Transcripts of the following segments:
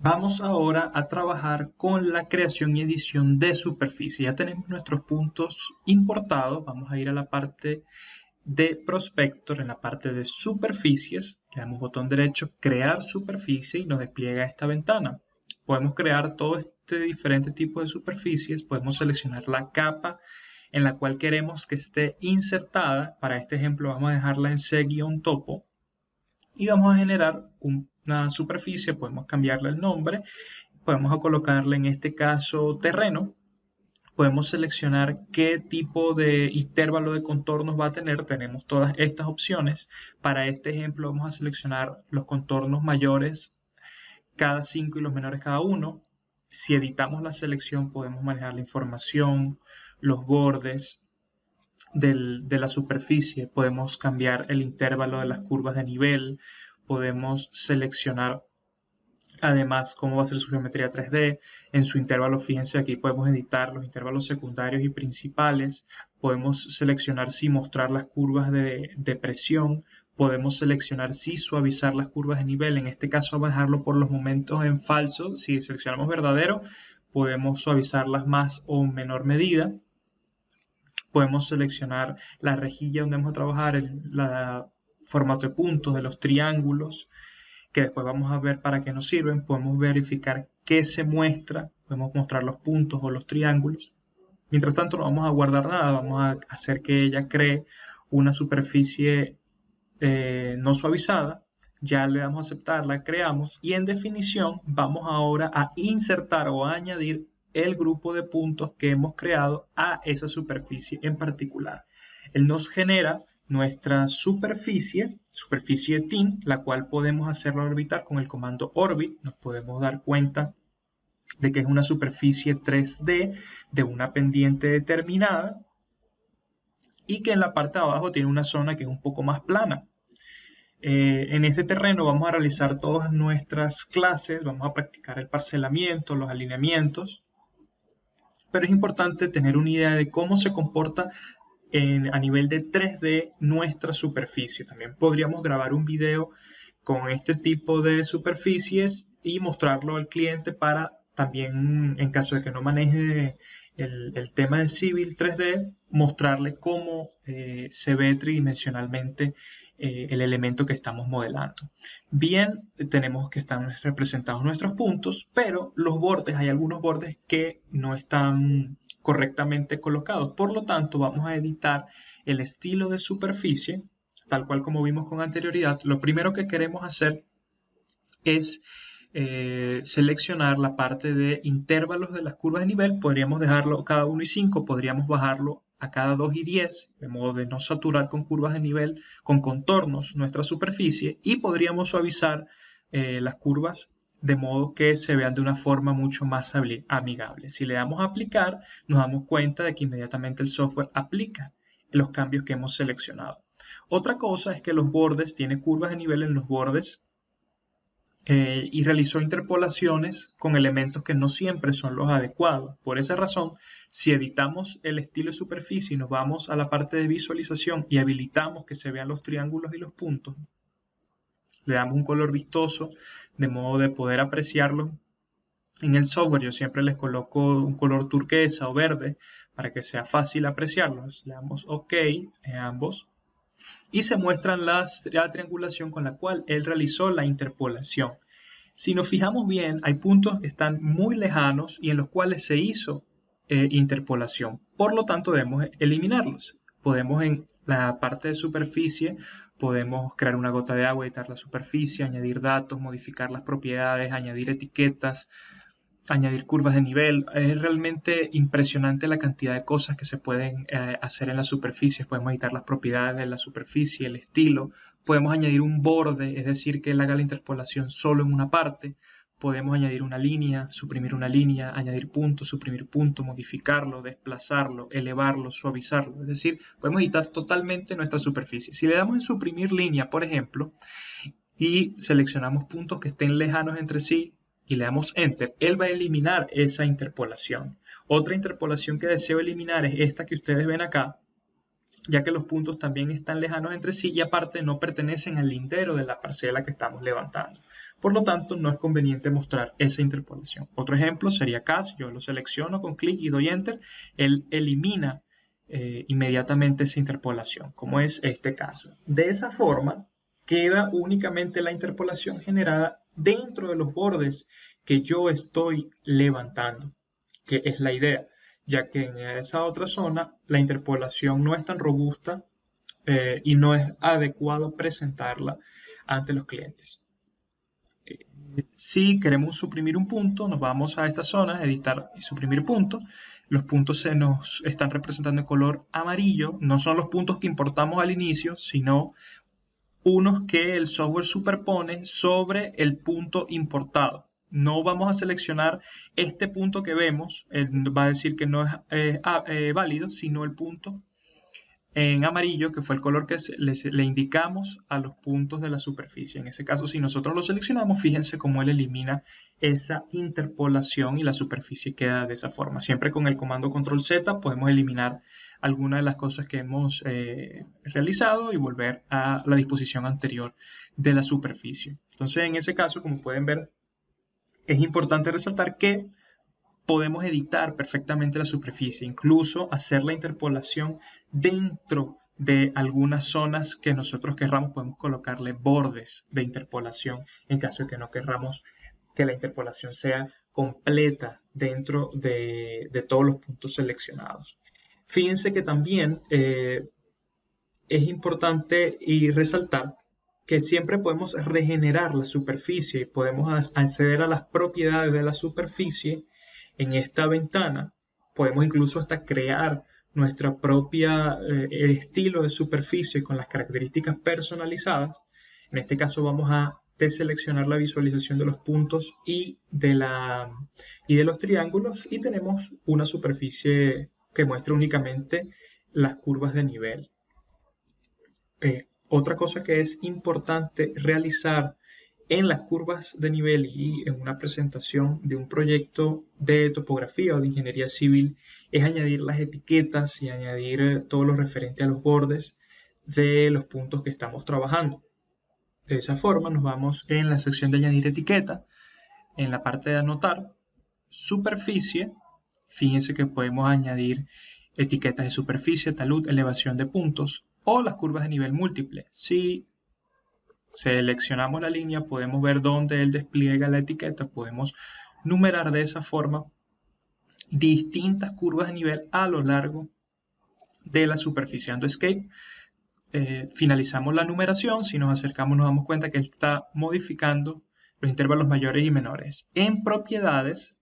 Vamos ahora a trabajar con la creación y edición de superficie. Ya tenemos nuestros puntos importados. Vamos a ir a la parte de Prospector, en la parte de superficies. Le damos botón derecho, crear superficie y nos despliega esta ventana. Podemos crear todo este diferente tipo de superficies. Podemos seleccionar la capa en la cual queremos que esté insertada. Para este ejemplo vamos a dejarla en C-topo. Y vamos a generar una superficie, podemos cambiarle el nombre, podemos colocarle en este caso terreno, podemos seleccionar qué tipo de intervalo de contornos va a tener, tenemos todas estas opciones. Para este ejemplo vamos a seleccionar los contornos mayores cada 5 y los menores cada 1. Si editamos la selección podemos manejar la información, los bordes de la superficie, podemos cambiar el intervalo de las curvas de nivel, podemos seleccionar además cómo va a ser su geometría 3D. En su intervalo, fíjense, aquí podemos editar los intervalos secundarios y principales, podemos seleccionar si mostrar las curvas de presión, podemos seleccionar si suavizar las curvas de nivel. En este caso vamos a dejarlo por los momentos en falso. Si seleccionamos verdadero, podemos suavizarlas más o en menor medida. Podemos seleccionar la rejilla donde vamos a trabajar, el formato de puntos de los triángulos, que después vamos a ver para qué nos sirven. Podemos verificar qué se muestra, podemos mostrar los puntos o los triángulos. Mientras tanto no vamos a guardar nada, vamos a hacer que ella cree una superficie no suavizada. Ya le damos a aceptar, la creamos y en definición vamos ahora a insertar o a añadir el grupo de puntos que hemos creado a esa superficie en particular. Él nos genera nuestra superficie thin, la cual podemos hacerlo orbitar con el comando orbit. Nos podemos dar cuenta de que es una superficie 3D de una pendiente determinada y que en la parte de abajo tiene una zona que es un poco más plana. En este terreno vamos a realizar todas nuestras clases, vamos a practicar el parcelamiento, los alineamientos, pero es importante tener una idea de cómo se comporta a nivel de 3D nuestra superficie. También podríamos grabar un video con este tipo de superficies y mostrarlo al cliente para también, en caso de que no maneje el tema de Civil 3D, mostrarle cómo se ve tridimensionalmente el elemento que estamos modelando. Bien, tenemos que están representados nuestros puntos, pero los bordes, hay algunos bordes que no están correctamente colocados. Por lo tanto, vamos a editar el estilo de superficie, tal cual como vimos con anterioridad. Lo primero que queremos hacer es seleccionar la parte de intervalos de las curvas de nivel. Podríamos dejarlo cada 1 y 5, podríamos bajarlo a cada 2 y 10, de modo de no saturar con curvas de nivel, con contornos nuestra superficie, y podríamos suavizar las curvas de modo que se vean de una forma mucho más amigable. Si le damos a aplicar, nos damos cuenta de que inmediatamente el software aplica los cambios que hemos seleccionado. Otra cosa es que los bordes, tiene curvas de nivel en los bordes y realizó interpolaciones con elementos que no siempre son los adecuados. Por esa razón, si editamos el estilo de superficie y nos vamos a la parte de visualización y habilitamos que se vean los triángulos y los puntos, le damos un color vistoso de modo de poder apreciarlo. En el software yo siempre les coloco un color turquesa o verde para que sea fácil apreciarlos. Le damos OK en ambos y se muestran la triangulación con la cual él realizó la interpolación. Si nos fijamos bien, hay puntos que están muy lejanos y en los cuales se hizo interpolación. Por lo tanto, debemos eliminarlos. Podemos en la parte de superficie, podemos crear una gota de agua, editar la superficie, añadir datos, modificar las propiedades, añadir etiquetas, añadir curvas de nivel. Es realmente impresionante la cantidad de cosas que se pueden hacer en las superficies. Podemos editar las propiedades de la superficie, el estilo. Podemos añadir un borde, es decir, que él haga la interpolación solo en una parte. Podemos añadir una línea, suprimir una línea, añadir punto, suprimir punto, modificarlo, desplazarlo, elevarlo, suavizarlo. Es decir, podemos editar totalmente nuestra superficie. Si le damos en suprimir línea, por ejemplo, y seleccionamos puntos que estén lejanos entre sí, y le damos Enter, él va a eliminar esa interpolación. Otra interpolación que deseo eliminar es esta que ustedes ven acá, ya que los puntos también están lejanos entre sí y aparte no pertenecen al lindero de la parcela que estamos levantando. Por lo tanto, no es conveniente mostrar esa interpolación. Otro ejemplo sería acá, si yo lo selecciono con clic y doy Enter, él elimina inmediatamente esa interpolación, como es este caso. De esa forma, queda únicamente la interpolación generada dentro de los bordes que yo estoy levantando, que es la idea, ya que en esa otra zona la interpolación no es tan robusta y no es adecuado presentarla ante los clientes. Si queremos suprimir un punto, nos vamos a esta zona, editar y suprimir punto. Los puntos se nos están representando en color amarillo. No son los puntos que importamos al inicio, sino unos que el software superpone sobre el punto importado. No vamos a seleccionar este punto que vemos, va a decir que no es válido, sino el punto en amarillo, que fue el color que le indicamos a los puntos de la superficie. En ese caso, si nosotros lo seleccionamos, fíjense cómo él elimina esa interpolación y la superficie queda de esa forma. Siempre con el comando Control Z podemos eliminar algunas de las cosas que hemos realizado y volver a la disposición anterior de la superficie. Entonces, en ese caso, como pueden ver, es importante resaltar que podemos editar perfectamente la superficie, incluso hacer la interpolación dentro de algunas zonas que nosotros querramos. Podemos colocarle bordes de interpolación en caso de que no querramos que la interpolación sea completa dentro de todos los puntos seleccionados. Fíjense que también es importante y resaltar que siempre podemos regenerar la superficie y podemos acceder a las propiedades de la superficie en esta ventana. Podemos incluso hasta crear nuestra propia estilo de superficie con las características personalizadas. En este caso vamos a deseleccionar la visualización de los puntos y de los triángulos y tenemos una superficie que muestra únicamente las curvas de nivel. Otra cosa que es importante realizar en las curvas de nivel y en una presentación de un proyecto de topografía o de ingeniería civil es añadir las etiquetas y añadir todo lo referente a los bordes de los puntos que estamos trabajando. De esa forma nos vamos en la sección de añadir etiqueta, en la parte de anotar, superficie. Fíjense que podemos añadir etiquetas de superficie, talud, elevación de puntos o las curvas de nivel múltiple. Si seleccionamos la línea, podemos ver dónde él despliega la etiqueta, podemos numerar de esa forma distintas curvas de nivel a lo largo de la superficie. Dando Escape, finalizamos la numeración. Si nos acercamos nos damos cuenta que él está modificando los intervalos mayores y menores. En propiedades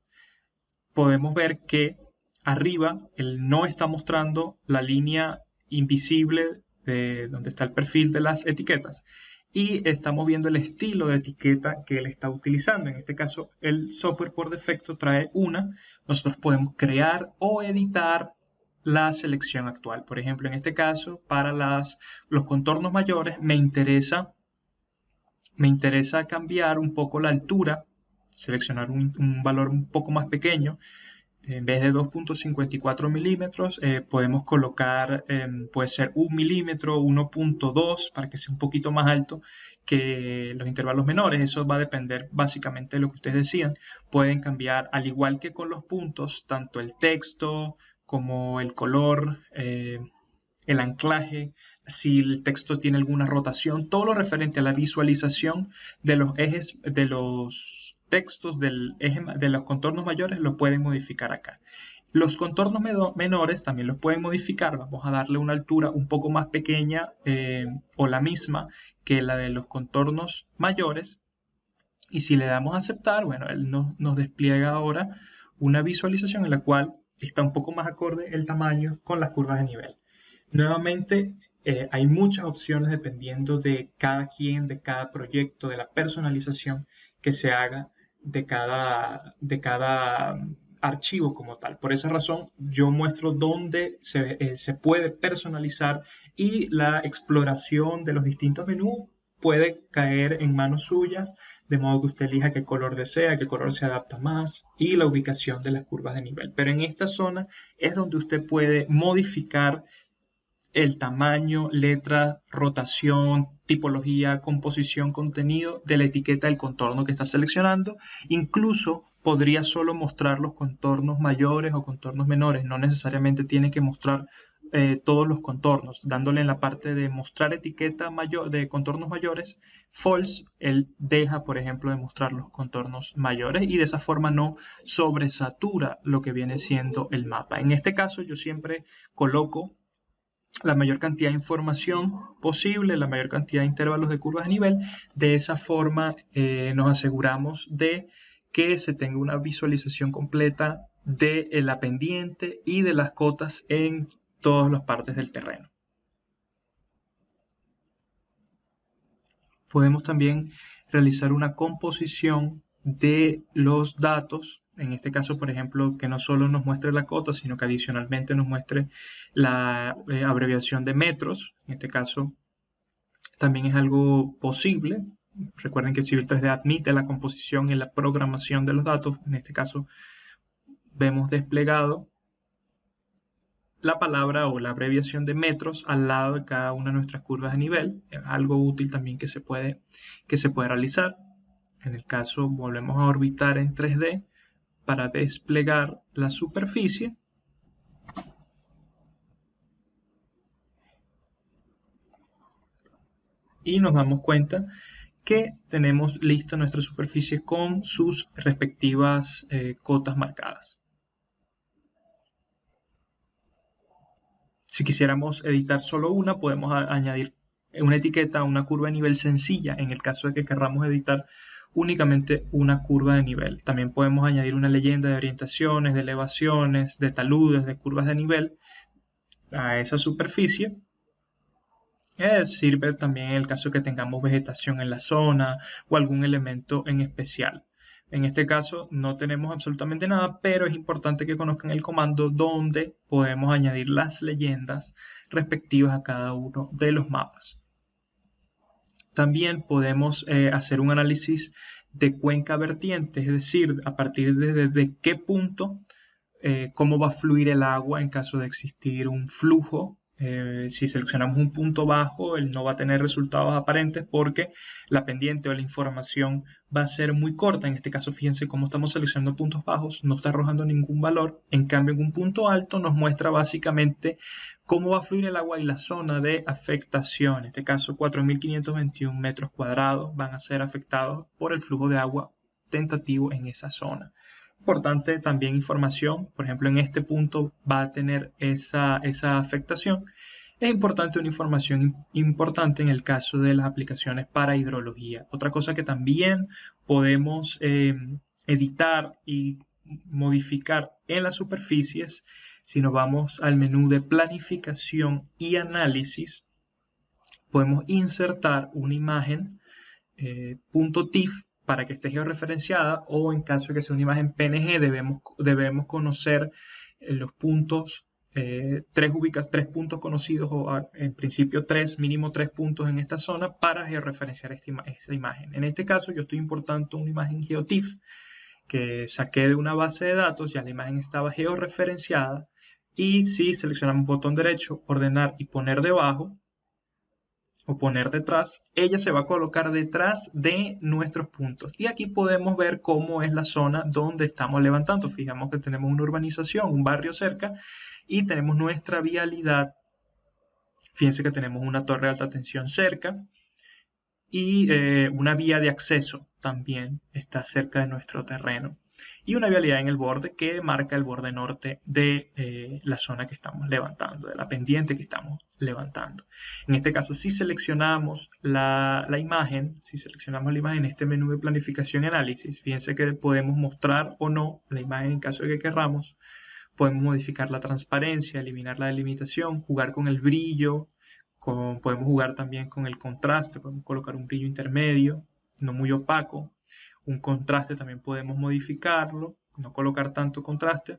podemos ver que arriba él no está mostrando la línea invisible de donde está el perfil de las etiquetas y estamos viendo el estilo de etiqueta que él está utilizando. En este caso el software por defecto trae una. Nosotros podemos crear o editar la selección actual. Por ejemplo, en este caso para los contornos mayores me interesa cambiar un poco la altura, seleccionar un valor un poco más pequeño. En vez de 2.54 milímetros, podemos colocar, puede ser 1 milímetro, 1.2, para que sea un poquito más alto que los intervalos menores. Eso va a depender básicamente de lo que ustedes decían. Pueden cambiar, al igual que con los puntos, tanto el texto como el color, el anclaje, si el texto tiene alguna rotación, todo lo referente a la visualización de los ejes, de los textos de los contornos mayores lo pueden modificar acá. Los contornos menores también los pueden modificar. Vamos a darle una altura un poco más pequeña o la misma que la de los contornos mayores. Y si le damos a aceptar, bueno, él nos despliega ahora una visualización en la cual está un poco más acorde el tamaño con las curvas de nivel. Nuevamente, hay muchas opciones dependiendo de cada quien, de cada proyecto, de la personalización que se haga de cada archivo como tal. Por esa razón, yo muestro dónde se puede personalizar y la exploración de los distintos menús puede caer en manos suyas, de modo que usted elija qué color desea, qué color se adapta más y la ubicación de las curvas de nivel. Pero en esta zona es donde usted puede modificar el tamaño, letra, rotación, tipología, composición, contenido de la etiqueta del contorno que está seleccionando. Incluso podría solo mostrar los contornos mayores o contornos menores, no necesariamente tiene que mostrar todos los contornos, dándole en la parte de mostrar etiqueta mayor de contornos mayores, false, él deja, por ejemplo, de mostrar los contornos mayores y de esa forma no sobresatura lo que viene siendo el mapa. En este caso yo siempre coloco la mayor cantidad de información posible, la mayor cantidad de intervalos de curvas de nivel. De esa forma nos aseguramos de que se tenga una visualización completa de la pendiente y de las cotas en todas las partes del terreno. Podemos también realizar una composición de los datos, en este caso, por ejemplo, que no solo nos muestre la cota, sino que adicionalmente nos muestre la abreviación de metros. En este caso, también es algo posible. Recuerden que Civil 3D admite la composición y la programación de los datos. En este caso, vemos desplegado la palabra o la abreviación de metros al lado de cada una de nuestras curvas de nivel. Es algo útil también que se puede realizar. En el caso, volvemos a orbitar en 3D para desplegar la superficie. Y nos damos cuenta que tenemos lista nuestra superficie con sus respectivas cotas marcadas. Si quisiéramos editar solo una, podemos añadir una etiqueta a una curva de nivel sencilla en el caso de que queramos editar únicamente una curva de nivel. También podemos añadir una leyenda de orientaciones, de elevaciones, de taludes, de curvas de nivel a esa superficie. Sirve también en el caso que tengamos vegetación en la zona o algún elemento en especial. En este caso no tenemos absolutamente nada, pero es importante que conozcan el comando donde podemos añadir las leyendas respectivas a cada uno de los mapas. También podemos hacer un análisis de cuenca vertiente, es decir, a partir de qué punto, cómo va a fluir el agua en caso de existir un flujo. Si seleccionamos un punto bajo, él no va a tener resultados aparentes porque la pendiente o la información va a ser muy corta. En este caso, fíjense cómo estamos seleccionando puntos bajos, no está arrojando ningún valor. En cambio, en un punto alto nos muestra básicamente cómo va a fluir el agua y la zona de afectación. En este caso, 4.521 metros cuadrados van a ser afectados por el flujo de agua tentativo en esa zona. Importante también información, por ejemplo, en este punto va a tener esa afectación. Es importante una información importante en el caso de las aplicaciones para hidrología. Otra cosa que también podemos editar y modificar en las superficies, si nos vamos al menú de planificación y análisis, podemos insertar una imagen .tif para que esté georreferenciada, o en caso de que sea una imagen PNG debemos conocer los puntos, tres puntos conocidos, o en principio mínimo tres puntos en esta zona para georreferenciar esa imagen. En este caso yo estoy importando una imagen GeoTIFF que saqué de una base de datos, ya la imagen estaba georreferenciada, y si seleccionamos botón derecho, ordenar y poner debajo, o poner detrás, ella se va a colocar detrás de nuestros puntos. Y aquí podemos ver cómo es la zona donde estamos levantando. Fijamos que tenemos una urbanización, un barrio cerca, y tenemos nuestra vialidad. Fíjense que tenemos una torre de alta tensión cerca, y una vía de acceso también está cerca de nuestro terreno. Y una vialidad en el borde que marca el borde norte de la zona que estamos levantando, de la pendiente que estamos levantando. En este caso, si seleccionamos la imagen, en este menú de planificación y análisis, fíjense que podemos mostrar o no la imagen en caso de que querramos. Podemos modificar la transparencia, eliminar la delimitación, jugar con el brillo, podemos jugar también con el contraste, podemos colocar un brillo intermedio, no muy opaco. Un contraste también podemos modificarlo, no colocar tanto contraste,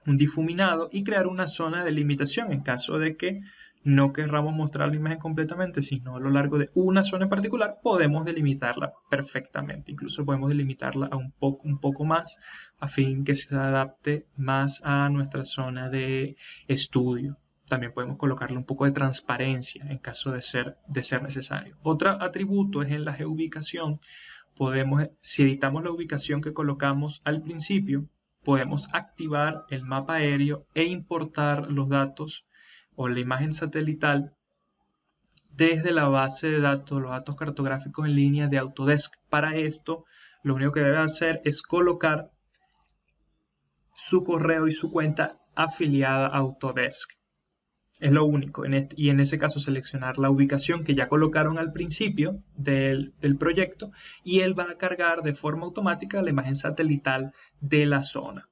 un difuminado, y crear una zona de delimitación en caso de que no querramos mostrar la imagen completamente, sino a lo largo de una zona en particular, podemos delimitarla perfectamente. Incluso podemos delimitarla un poco más a fin que se adapte más a nuestra zona de estudio. También podemos colocarle un poco de transparencia en caso de ser necesario. Otro atributo es en la geoubicación. Si editamos la ubicación que colocamos al principio, podemos activar el mapa aéreo e importar los datos o la imagen satelital desde la base de datos, los datos cartográficos en línea de Autodesk. Para esto, lo único que debe hacer es colocar su correo y su cuenta afiliada a Autodesk. Es lo único. Y en ese caso seleccionar la ubicación que ya colocaron al principio del proyecto y él va a cargar de forma automática la imagen satelital de la zona.